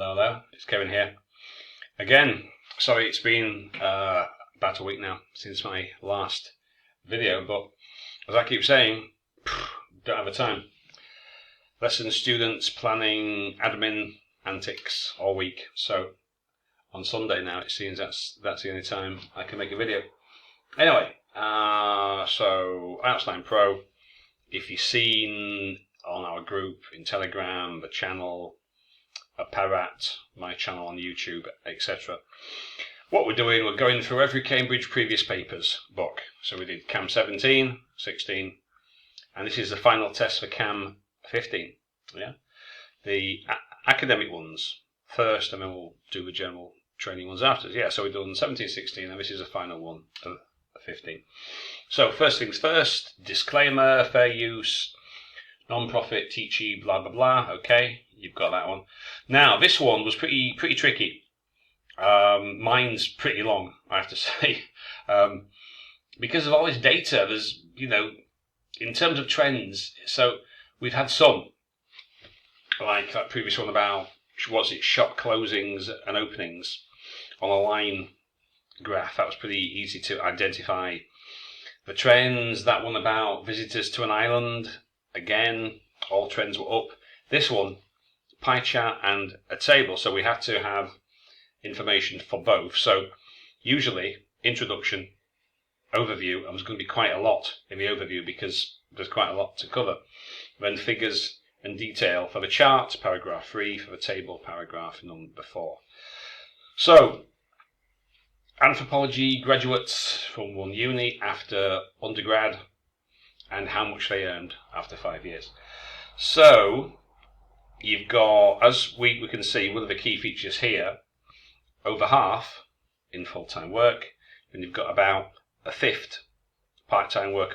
Hello, it's Kevin here. Again, sorry it's been about a week now since my last video, but as I keep saying, don't have the time. Lesson students, planning, admin, antics all week, so on Sunday now it seems that's the only time I can make a video. Anyway, so Outline Pro, if you've seen on our group in Telegram, the channel, Piechart, my channel on YouTube, etc. What we're doing, we're going through every Cambridge previous papers book. So we did Cam 17, 16, and this is the final test for Cam 15. Yeah, the academic ones first, and then we'll do the general training ones after. Yeah, so we've done 17, 16, and this is the final one of 15. So first things first, disclaimer, fair use, non-profit, teachy, blah blah blah. Okay, you've got that one. Now this one was pretty tricky. Mine's pretty long, I have to say, because of all this data. There's, in terms of trends. So we've had some, like that previous one about shop closings and openings on a line graph. That was pretty easy to identify the trends. That one about visitors to an island. Again, all trends were up. This one, pie chart and a table, so we have to have information for both. So usually introduction, overview, and there's going to be quite a lot in the overview because there's quite a lot to cover. Then figures and detail for the chart, paragraph 3, for the table, paragraph number 4. So Anthropology graduates from one uni after undergrad and how much they earned after 5 years. So you've got, as we can see, one of the key features here, over half in full-time work, and you've got about a fifth part-time work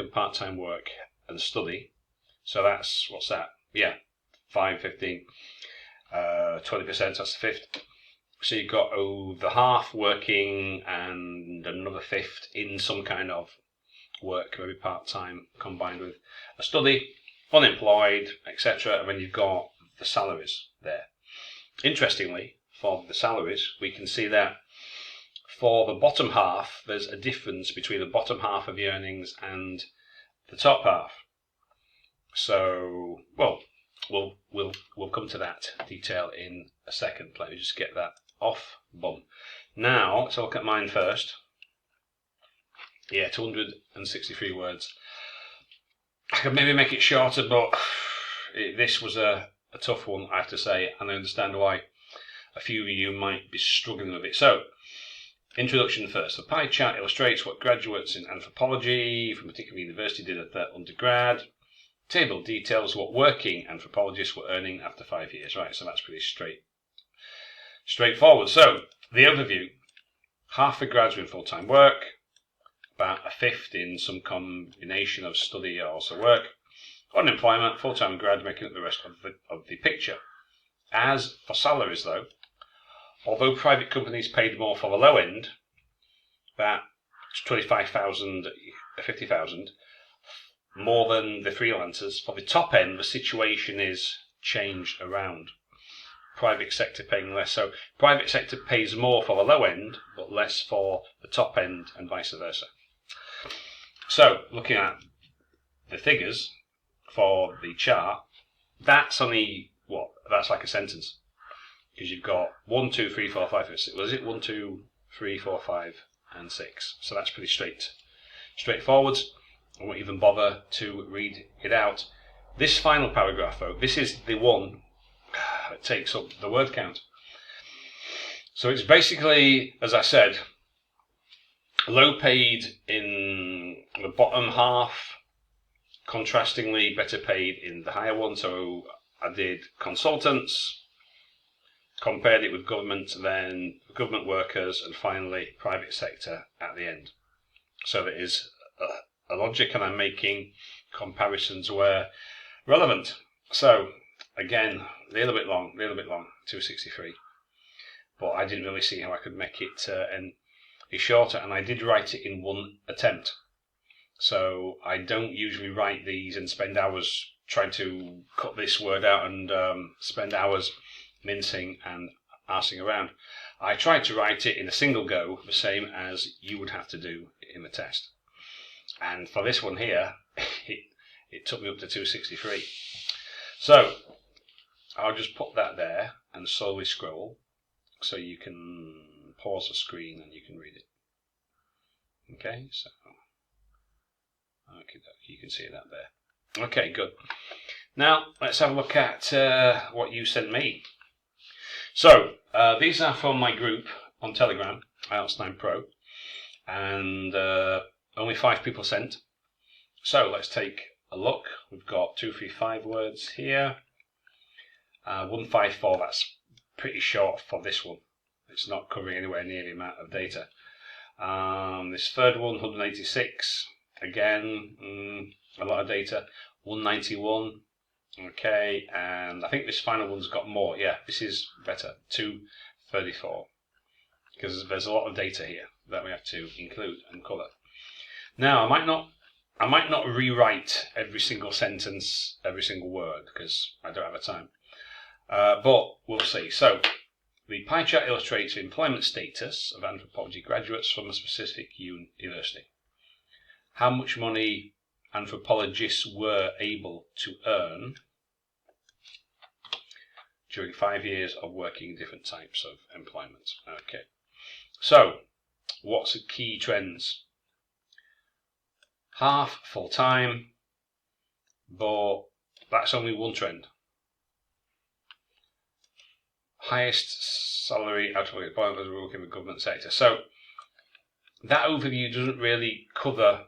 and study. So that's, what's that? Yeah, 5, 15, 20%, that's the fifth. So you've got over half working and another fifth in some kind of work, maybe part-time combined with a study, unemployed, etc. And then you've got the salaries there. Interestingly, for the salaries, we can see that for the bottom half, there's a difference between the bottom half of the earnings and the top half. So, well, we'll come to that detail in a second. Let me just get that off. Boom. Now, let's look at mine first. Yeah, 263 words. I could maybe make it shorter, but this was a tough one, I have to say, and I understand why a few of you might be struggling with it. So, introduction first. The pie chart illustrates what graduates in anthropology from a particular university did at their undergrad. Table details what working anthropologists were earning after 5 years. Right, so that's pretty straightforward. So, the overview. Half the grads were in full-time work, about a fifth in some combination of study or also work. Unemployment, full-time grad making up the rest of the picture. As for salaries though, although private companies paid more for the low end, about 25,000, 50,000, more than the freelancers, for the top end the situation is changed around. Private sector paying less. So private sector pays more for the low end, but less for the top end, and vice versa. So looking at the figures for the chart, that's only what? That's like a sentence. Because you've got 1, 2, 3, 4, 5, 6. Was it 1, 2, 3, 4, 5, and 6? So that's pretty straightforward. I won't even bother to read it out. This final paragraph, though, this is the one that takes up the word count. So it's basically, as I said, low paid in the bottom half, contrastingly better paid in the higher one. So I did consultants, compared it with government, then government workers, and finally private sector at the end. So there is a logic, and I'm making comparisons where relevant. So again, a little bit long, 263. But I didn't really see how I could make it any shorter, and I did write it in one attempt. So I don't usually write these and spend hours trying to cut this word out and spend hours mincing and arsing around. I tried to write it in a single go, the same as you would have to do in the test. And for this one here, it took me up to 263. So I'll just put that there and slowly scroll so you can pause the screen and you can read it. Okay, so okay, you can see that there. Okay, good. Now let's have a look at what you sent me. So these are from my group on Telegram, IELTS 9 Pro, and only 5 people sent. So let's take a look. We've got 235 words here. 154, that's pretty short for this one. It's not covering anywhere near the amount of data. This third one, 186, again, a lot of data. 191, okay, and I think this final one's got more. Yeah, this is better, 234, because there's a lot of data here that we have to include and cover. Now, I might not rewrite every single sentence, every single word, because I don't have the time. But we'll see. So, the pie chart illustrates the employment status of anthropology graduates from a specific university. How much money anthropologists were able to earn during 5 years of working in different types of employment. Okay. So, what's the key trends? Half full-time, but that's only one trend. Highest salary out of employment working in the government sector. So that overview doesn't really cover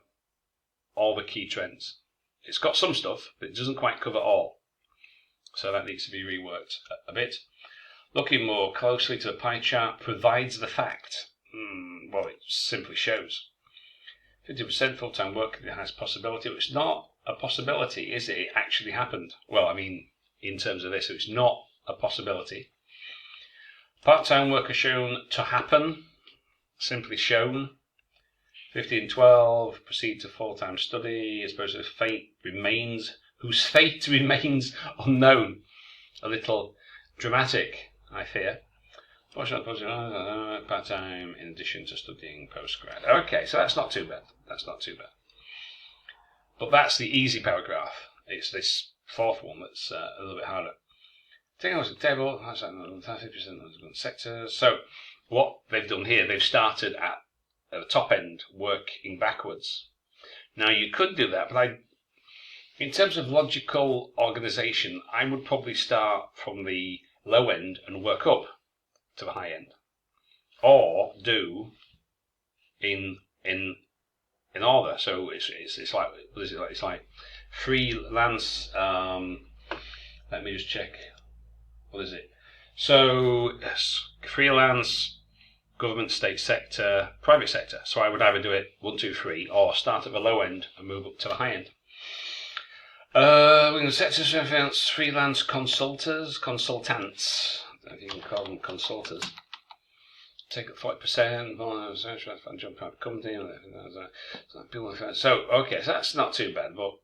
all the key trends. It's got some stuff, but it doesn't quite cover all. So that needs to be reworked a bit. Looking more closely to the pie chart provides the fact. Well, it simply shows 50% full-time work has possibility. It's not a possibility, is it? It actually happened. Well, I mean, in terms of this, it's not a possibility. Part-time work is shown to happen, simply shown. 15-12, proceed to full-time study, as opposed to whose fate remains unknown. A little dramatic, I fear. Part-time in addition to studying post-grad. Okay, so that's not too bad. That's not too bad. But that's the easy paragraph. It's this fourth one that's a little bit harder. Taking a table, 50% of the sectors. So what they've done here, they've started at the top end, working backwards. Now you could do that, but in terms of logical organisation, I would probably start from the low end and work up to the high end, or do in order. So it's like, what is it like? It's like freelance. Let me just check. What is it? So yes, freelance, government, state sector, private sector. So I would either do it 1, 2, 3, or start at the low end and move up to the high end. We're going to sectors, freelance consultants. I think you can call them consultants. Take up 40%, jump out of company. So okay, so that's not too bad. But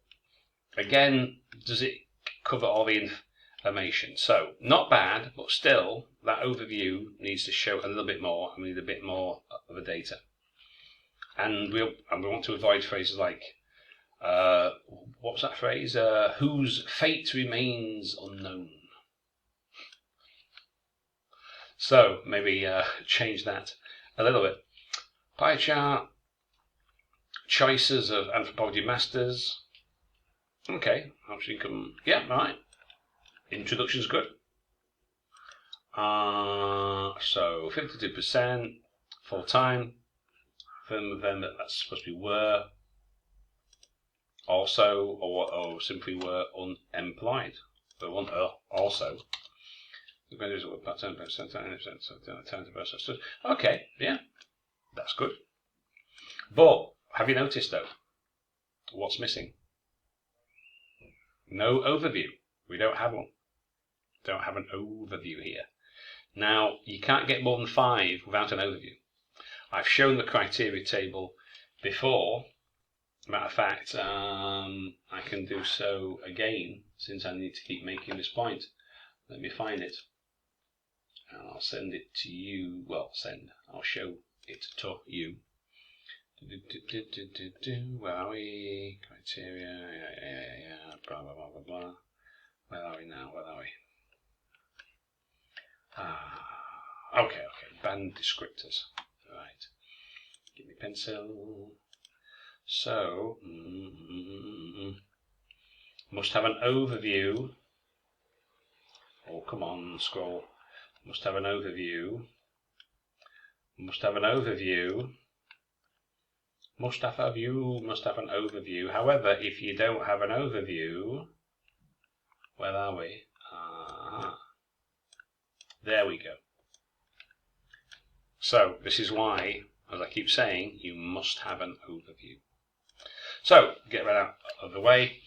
again, does it cover all the information? So not bad, but still that overview needs to show a little bit more. We need a bit more of the data, and we want to avoid phrases like what was that phrase? Whose fate remains unknown. So maybe change that a little bit. Pie chart, choices of anthropology masters. Okay, option income. Yeah, right. Introduction's good. So 52% full time. Then that's supposed to be were. Also, or simply were unemployed. But one also. Okay, yeah, that's good. But have you noticed though, what's missing? No overview. We don't have one. Don't have an overview here. Now, you can't get more than 5 without an overview. I've shown the criteria table before. Matter of fact, I can do so again since I need to keep making this point. Let me find it. And I'll I'll send it to you. Well, I'll show it to you. Where are we? Criteria. Yeah. Blah blah blah blah blah. Where are we now? Where are we? Okay. Band descriptors. Right. Give me pencil. So, must have an overview. Oh, come on, scroll. Must have an overview. Must have an overview. Must have a view. Must have an overview. However, if you don't have an overview, where are we? There we go. So, this is why, as I keep saying, you must have an overview. So, get that out of the way.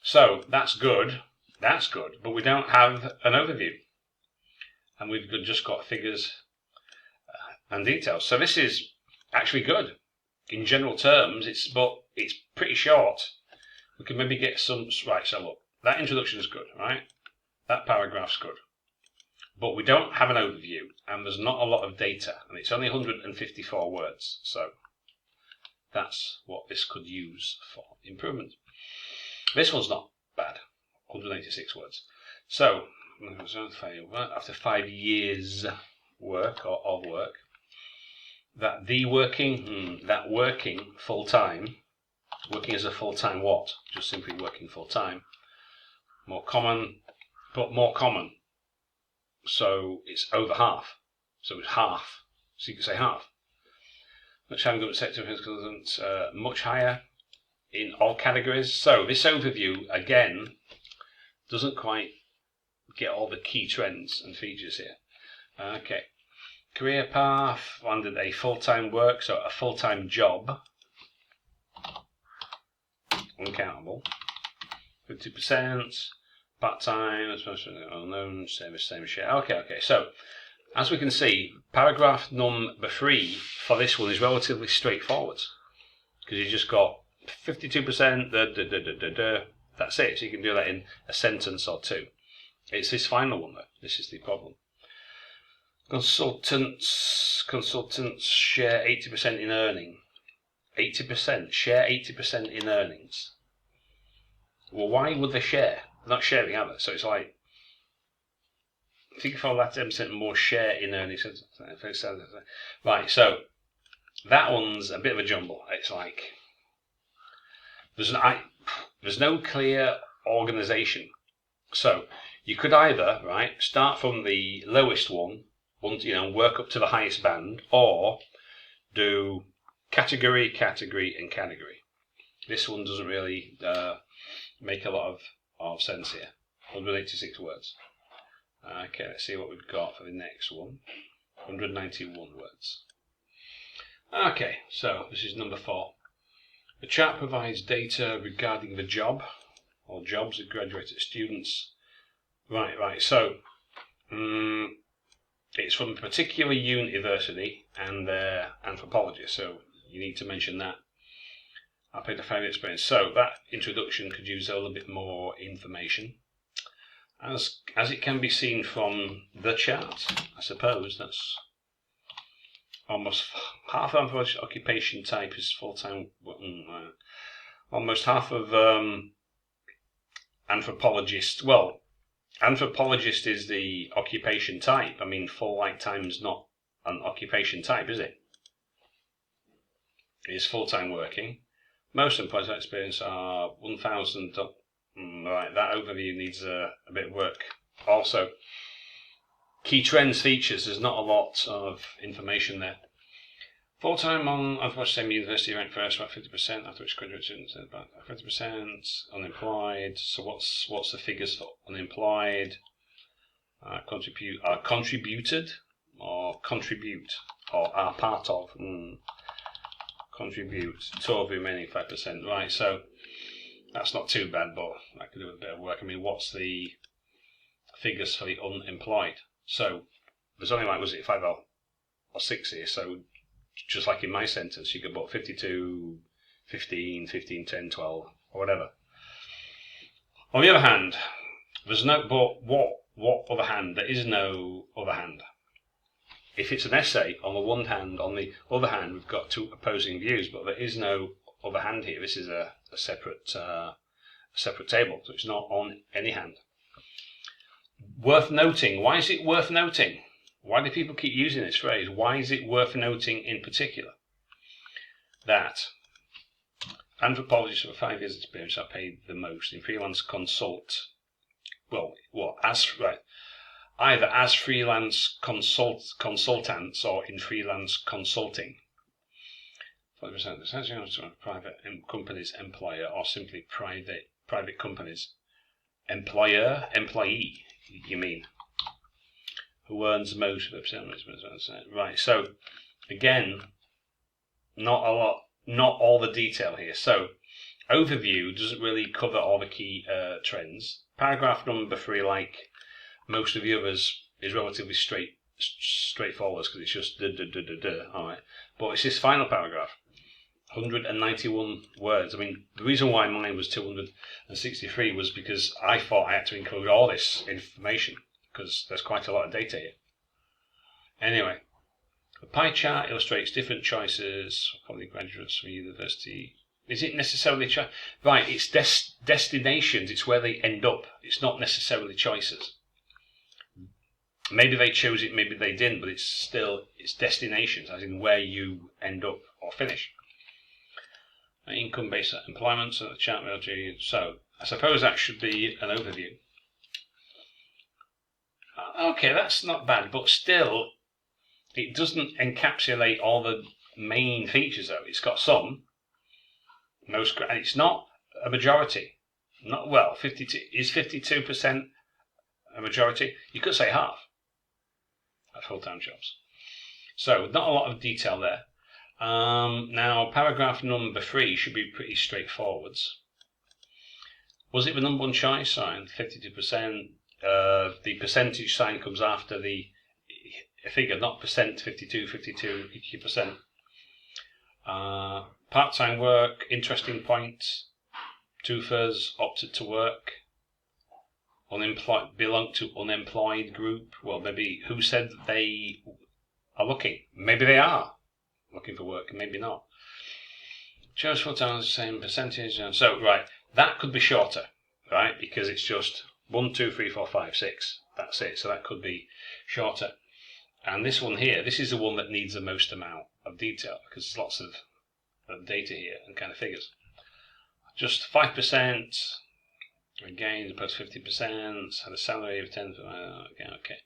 So, that's good, but we don't have an overview. And we've just got figures and details. So this is actually good. In general terms, but it's pretty short. We can maybe get some, right, so look, that introduction is good, right? That paragraph's good. But we don't have an overview, and there's not a lot of data, and it's only 154 words. So that's what this could use for improvement. This one's not bad, 186 words. So, after 5 years work or of work, working full-time, working as a full-time what? Just simply working full-time. More common, but more common. So it's over half. So it's half. So you can say half. Much higher government sector consultant, much higher in all categories. So this overview, again, doesn't quite get all the key trends and features here. Okay. Career path, landed a full-time work, so a full-time job. Uncountable. 50%. Part-time, unknown, same share. Okay. So, as we can see, paragraph number 3 for this one is relatively straightforward. Because you just got 52%, that's it. So you can do that in a sentence or two. It's this final one, though. This is the problem. Consultants share 80% in earning. 80%, share 80% in earnings. Well, why would they share? They're not sharing, are they? So it's like, I think if I let 10% more share in earnings. Right, so that one's a bit of a jumble. It's like, there's no clear organisation. So you could either, right, start from the lowest one, work up to the highest band, or do category, and category. This one doesn't really make a lot of sense here. 186 words. Okay, let's see what we've got for the next one. 191 words. Okay, so this is number 4. The chart provides data regarding the job or jobs of graduated students. Right. So it's from a particular university and their anthropology. So you need to mention that. I'll pick the family experience. So that introduction could use a little bit more information. As it can be seen from the chart, I suppose that's almost half of occupation type is full-time. Almost half of anthropologist. Well, anthropologist is the occupation type. I mean, full-like time is not an occupation type, is it? It's full-time working. Most employees' experience are 1,000. Right, that overview needs a bit of work. Also, key trends, features, there's not a lot of information there. Full-time on Anthropology, same university, ranked first, about 50%, after which graduate students about 50%, unemployed. So what's the figures for unemployed? Contributed, or contribute, or are part of. Contribute, 12 remaining 5%. Right, so that's not too bad, but I could do a bit of work. I mean, what's the figures for the unemployed? So there's only like, was it 5 or 6 here? So just like in my sentence, you could put 52, 15, 15, 10, 12, or whatever. On the other hand, there's no, but what other hand? There is no other hand. if it's an essay, on the one hand, on the other hand, we've got two opposing views, but there is no other hand here. This is a separate table, so it's not on any hand. Worth noting. Why is it worth noting? Why do people keep using this phrase? Why is it worth noting in particular that anthropologists with 5 years experience are paid the most in freelance consult? Well, either as freelance consultants or in freelance consulting. 40% essentially private companies employer, or simply private companies employee. You mean who earns most of the right? So again, not all the detail here. So overview doesn't really cover all the key trends. Paragraph number 3, like most of the others, is relatively straightforward because it's just all right. But it's this final paragraph, 191 words. I mean, the reason why mine was 263 was because I thought I had to include all this information because there's quite a lot of data here. Anyway, the pie chart illustrates different choices for the graduates from university. Is it necessarily right? It's destinations. It's where they end up. It's not necessarily choices. Maybe they chose it, maybe they didn't, but it's destinations, as in where you end up or finish. Income-based employment, so the chart strategy. So I suppose that should be an overview. Okay, that's not bad, but still, it doesn't encapsulate all the main features though. It's got some. Most, and it's not a majority. Not well. 52 is 52% a majority. You could say half at full-time jobs. So not a lot of detail there. Now paragraph number 3 should be pretty straightforward. Was it the number one choice sign? 52%. The percentage sign comes after the figure, not percent. 52, 50%. Part-time work, interesting points. 2/3 opted to work. Unemployed, belong to unemployed group. Well, maybe who said that they are looking? Maybe they are looking for work, maybe not. Chose full-time, same percentage. So, right, that could be shorter, right? Because it's just 1, 2, 3, 4, 5, 6. That's it. So that could be shorter. And this one here, this is the one that needs the most amount of detail because there's lots of data here and kind of figures. Just 5%. Again, opposed 50%. Had a salary of 10. Okay.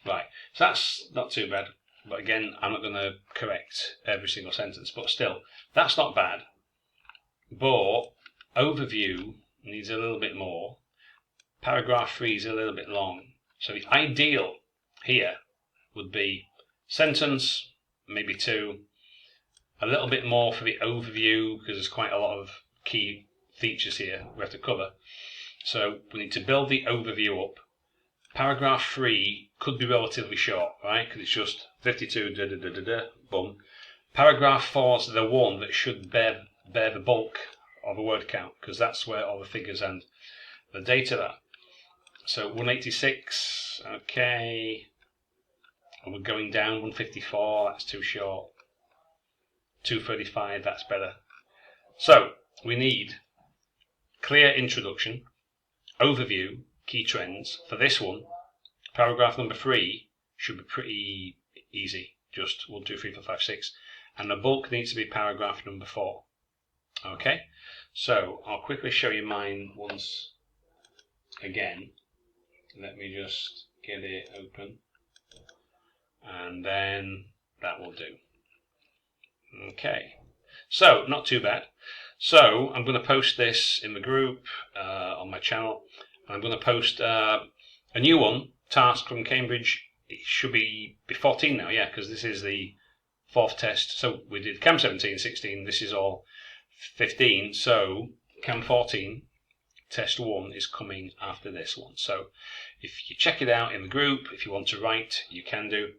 Right. So that's not too bad. But again, I'm not going to correct every single sentence. But still, that's not bad. But overview needs a little bit more. Paragraph 3 is a little bit long. So the ideal here would be sentence, maybe 2, a little bit more for the overview because there's quite a lot of key features here we have to cover. So we need to build the overview up. Paragraph 3 could be relatively short, right? Because it's just 52, boom. Paragraph 4 is the one that should bear the bulk of the word count because that's where all the figures and the data are. So 186, okay. And we're going down 154, that's too short. 235, that's better. So we need clear introduction, overview, key trends. For this one, paragraph number 3 should be pretty easy. Just 1, 2, 3, 4, 5, 6. And the bulk needs to be paragraph number 4. Okay, so I'll quickly show you mine once again. Let me just get it open. And then that will do. Okay, so not too bad. So I'm going to post this in the group on my channel. I'm going to post a new one, task from Cambridge. It should be 14 now, yeah, because this is the 4th test. So we did Cam 17, 16. This is all 15. So Cam 14, test 1 is coming after this one. So if you check it out in the group, if you want to write, you can do.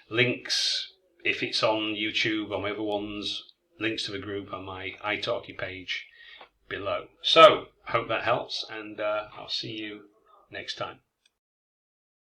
Links, if it's on YouTube or my other ones, links to the group on my italki page below. So, hope that helps, and I'll see you next time.